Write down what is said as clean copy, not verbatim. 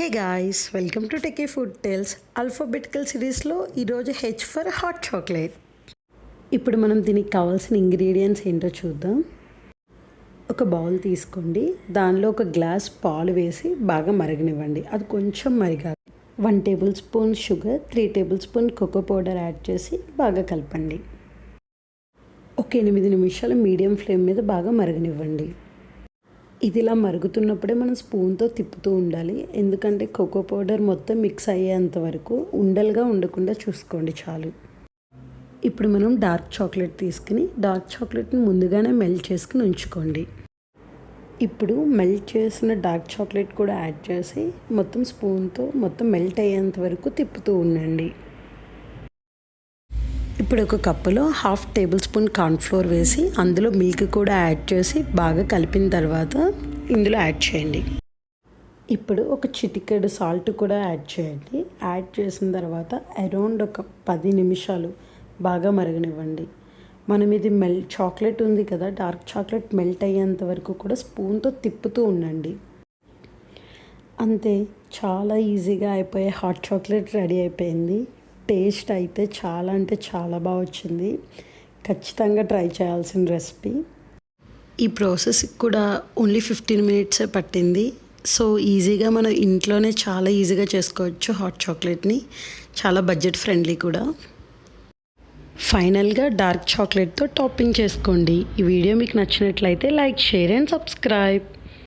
Hey guys, welcome to techie food tales. Alphabetical సిరీస్లో ఈరోజు H for hot chocolate. ఇప్పుడు మనం దీనికి కావాల్సిన ఇంగ్రీడియంట్స్ ఏంటో చూద్దాం. ఒక బౌల్ తీసుకోండి, దానిలో ఒక గ్లాస్ పాలు వేసి బాగా మరగనివ్వండి. అది కొంచెం మరిగాలి. 1 tablespoon sugar, 3 tablespoon cocoa powder add చేసి బాగా కలపండి. ఒక 8 నిమిషాలు మీడియం ఫ్లేమ్ మీద బాగా మరగనివ్వండి. ఇది ఇలా మరుగుతున్నప్పుడే మనం స్పూన్తో తిప్పుతూ ఉండాలి, ఎందుకంటే కోకో పౌడర్ మొత్తం మిక్స్ అయ్యేంత వరకు ఉండలుగా ఉండకుండా చూసుకోండి చాలు. ఇప్పుడు మనం డార్క్ చాక్లెట్ తీసుకుని డార్క్ చాక్లెట్ని ముందుగానే మెల్ట్ చేసుకుని ఉంచుకోండి. ఇప్పుడు మెల్ట్ చేసిన డార్క్ చాక్లెట్ కూడా యాడ్ చేసి మొత్తం స్పూన్తో మొత్తం మెల్ట్ అయ్యేంత వరకు తిప్పుతూ ఉండండి. ఇప్పుడు ఒక కప్పులో 1/2 టేబుల్ స్పూన్ కార్న్ఫ్లోర్ వేసి అందులో మిల్క్ కూడా యాడ్ చేసి బాగా కలిపిన తర్వాత ఇందులో యాడ్ చేయండి. ఇప్పుడు ఒక చిటికెడు సాల్ట్ కూడా యాడ్ చేయండి. యాడ్ చేసిన తర్వాత అరౌండ్ ఒక 10 నిమిషాలు బాగా మరగనివ్వండి. మనం ఇది చాక్లెట్ ఉంది కదా, డార్క్ చాక్లెట్ మెల్ట్ అయ్యేంత వరకు కూడా స్పూన్తో తిప్పుతూ ఉండండి. అంతే, చాలా ఈజీగా అయిపోయే హాట్ చాక్లెట్ రెడీ అయిపోయింది. టేస్ట్ అయితే చాలా అంటే చాలా బాగా వచ్చింది. ఖచ్చితంగా ట్రై చేయాల్సిన రెసిపీ. ఈ ప్రాసెస్కి కూడా ఓన్లీ 15 మినిట్సే పట్టింది. సో ఈజీగా మనం ఇంట్లోనే చాలా ఈజీగా చేసుకోవచ్చు హాట్ చాక్లెట్ని. చాలా బడ్జెట్ ఫ్రెండ్లీ కూడా. ఫైనల్గా డార్క్ చాక్లెట్తో టాపింగ్ చేసుకోండి. ఈ వీడియో మీకు నచ్చినట్లయితే లైక్, షేర్ అండ్ సబ్స్క్రైబ్.